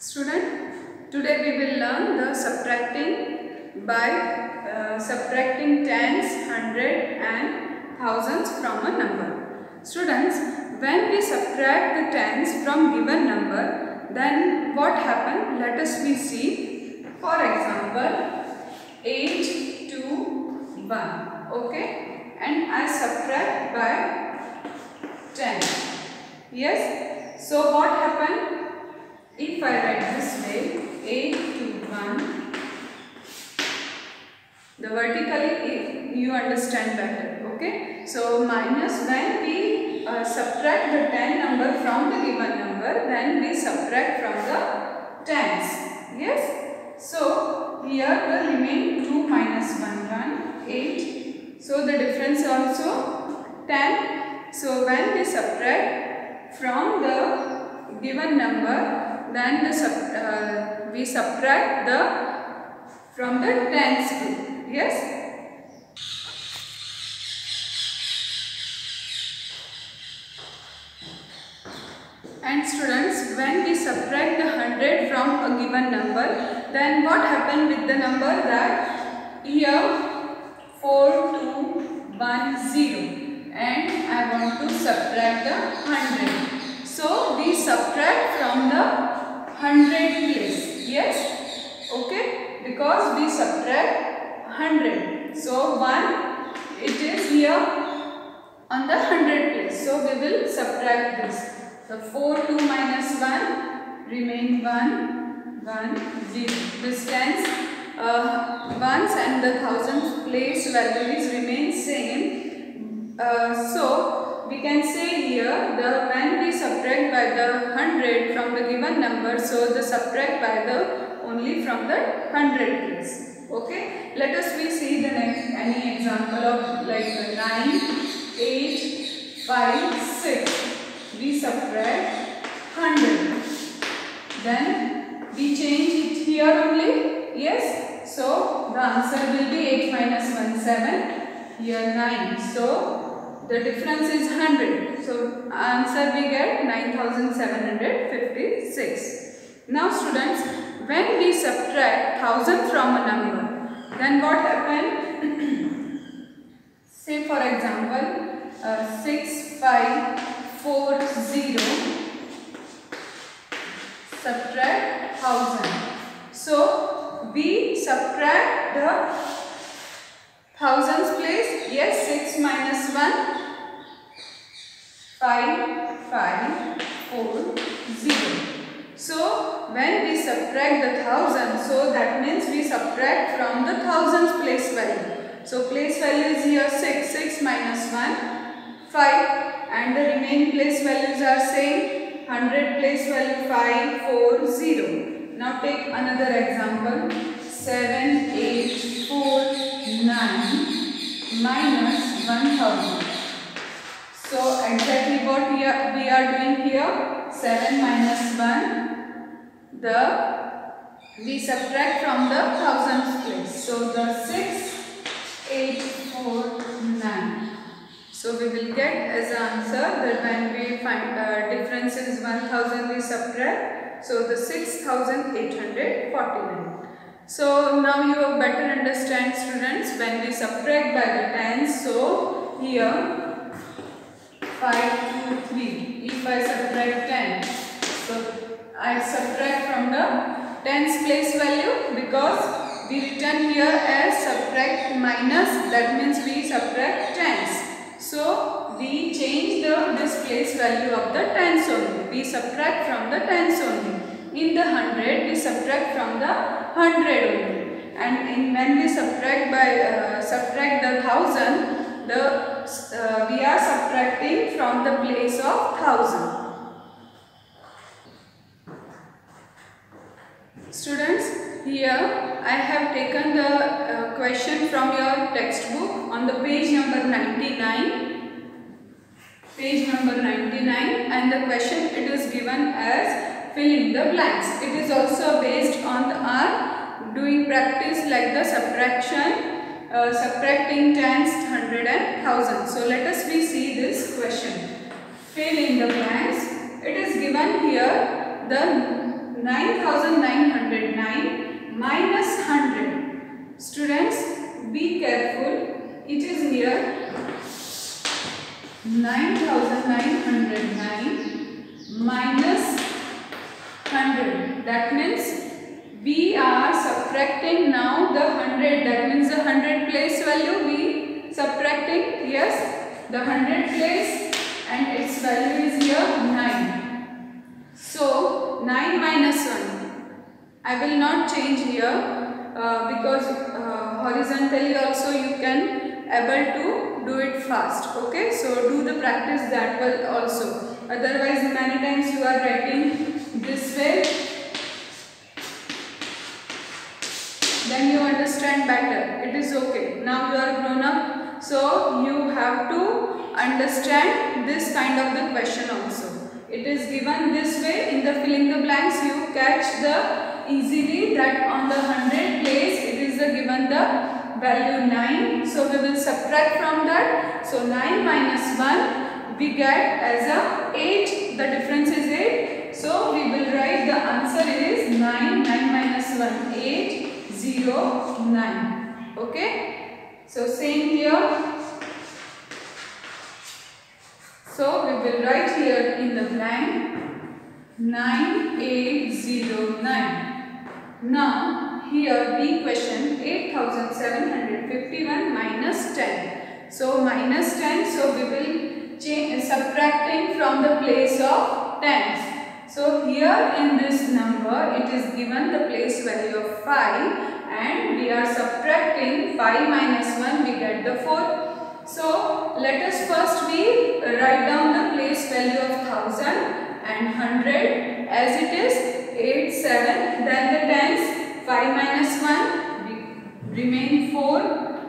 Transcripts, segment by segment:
Student, today we will learn the subtracting by subtracting tens, hundred and thousands from a number. Students, when we subtract the tens from given number, then what happens? Let us see. For example, 8 to 1. Okay, and I subtract by 10. Yes. So what happened? If I write this way, 8 to 1, the vertically you understand better. Okay. So minus, when we subtract the 10 number from the given number, then we subtract from the tens. Yes. So here will remain 2 minus 1, 8. So the difference also 10. So when we subtract from the given number, then we subtract from the tens group. Yes. And students, when we subtract the 100 from a given number, then what happened with the number? That here 4 2 1 0, and I want to subtract the 100. So we subtract from the 100 place. Yes. Okay. Because we subtract 100. So 1, it is here on the 100 place. So we will subtract this. So 4 2 minus 1 remain 1 1 0. This tens ones and the thousands place values remain same. So we can say here when we subtract by the 100 from the given number, so the subtract by the only from the 100 place. Okay. Let us see the next any example of like 9, 8, 5, 6. We subtract 100. Then we change it here only. Yes. So the answer will be 8 minus 1 7. Here 9. So the difference is 100. So answer we get 9756. Now students, when we subtract 1000 from a number, then what happened? Say for example 6540 subtract 1000. So we subtract the thousands place. Yes, 6 minus 1 5 5 4 0. So when we subtract the 1000, so that means we subtract from the thousands place value. So place value is here 6, 6 minus 1 5, and the remaining place values are same. 100 place value 5 4 0. Now take another example. 7 8 4 9 minus 1000. So exactly what we are doing here, 7 minus 1, we subtract from the thousands place. So the 6 8 4 9. So we will get as an answer that when we find difference is 1000, we subtract. So the 6849. So now you have better understand students when we subtract by the tens. So here 5 2 3. If I subtract 10, so I subtract from the tens place value, because we written here as subtract minus, that means we subtract tens. So we change this place value of the tens only. We subtract from the tens only. In the 100, we subtract from the 100 only. And when we subtract the 1000, we are subtracting from the place of 1000. Students, here I have taken the question from your textbook on the page number 99. Page number 99, and the question it is given as fill in the blanks. It is also based on our doing practice like the subtraction, subtracting tens, 100 and 1000. So let us see this question. Fill in the blanks. It is given here the 9909 minus 100. Students, be careful. It is here 9909 minus 100. That means we are subtracting now the 100. That means the 100 place value we subtracting. Yes, the 100 place and its value is here 9. So 9 minus 1. I will not change here because horizontally also you can able to do it fast. Okay, so do the practice that way also. Otherwise many times you are writing this way, then you understand better. It is okay. Now you are grown up, so you have to understand this kind of the question also. It is given this way. In the filling the blanks you catch the easily that on the 100 place it is given the value 9. So we will subtract from that. So 9 minus 1 we get as a 8. The difference is 8. So we will write the answer is 9. 9 minus 1 8 0 9. Okay. So same here. So we will write here in the blank 9809. Now here B question 8751 minus 10. So minus 10. So we will change subtracting from the place of tens. So here in this number it is given the place value of 5 and we are subtracting 5 minus 1 we get the 4. So let us first we write down the place value of 1000 and 100 as it is 8 7, then the tens 5 minus 1 remain 4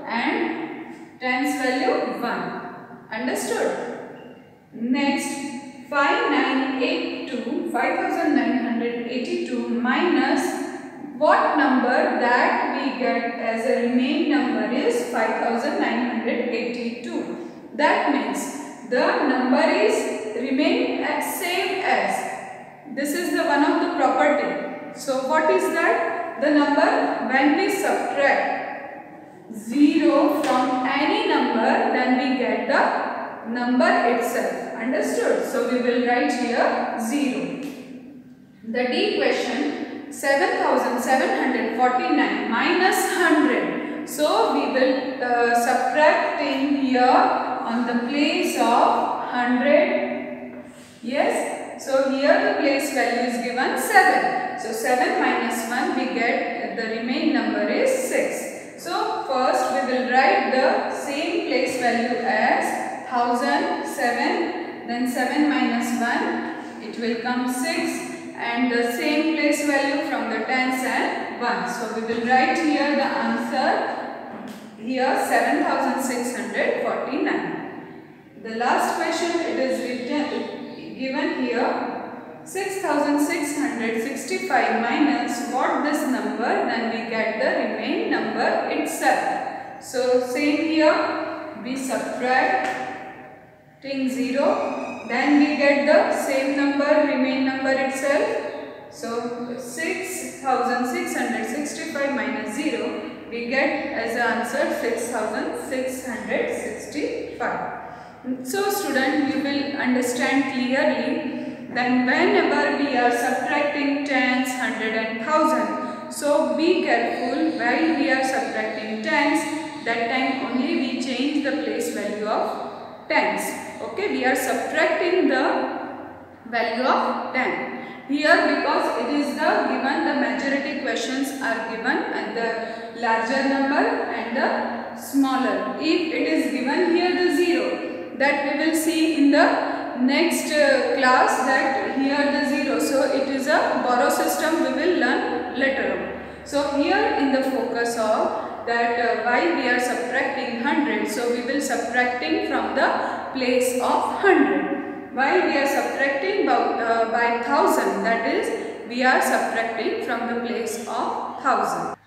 and tens value 1. Understood? Next 5982 minus what number that we get as a remaining number is 5982. That means the number is remain as same as. This is the one of the property. So what is that? The number when we subtract 0 from any number then we get the number itself. Understood? So we will write here 0. The D question 7749 minus 100. So we will subtracting here on the place of 100. Yes. So here the place value is given 7. So 7 minus 1 we get the remaining number is 6. So first we will write the same place value as 1007. Then 7 minus 1 it will come 6. And the same place value from the tens and 1. So we will write here the answer here 7649. The last question it is given here 6665 minus what this number then we get the remaining number itself. So same here we subtracting 0. Then we get the same number, remain number itself. So 6665 minus 0, we get as an answer 6665. So student, you will understand clearly that whenever we are subtracting tens, 100 and 1000, so be careful while we are subtracting tens, that time only we change the place value of tens. Okay, we are subtracting the value of 10 here because it is the given the majority questions are given at the larger number and the smaller. If it is given here the 0, that we will see in the next class that here the 0. So it is a borrow system we will learn later on. So here in the focus of that why we are subtracting 100, so we will subtracting from the place of 100. Why we are subtracting by 1000, that is we are subtracting from the place of 1000.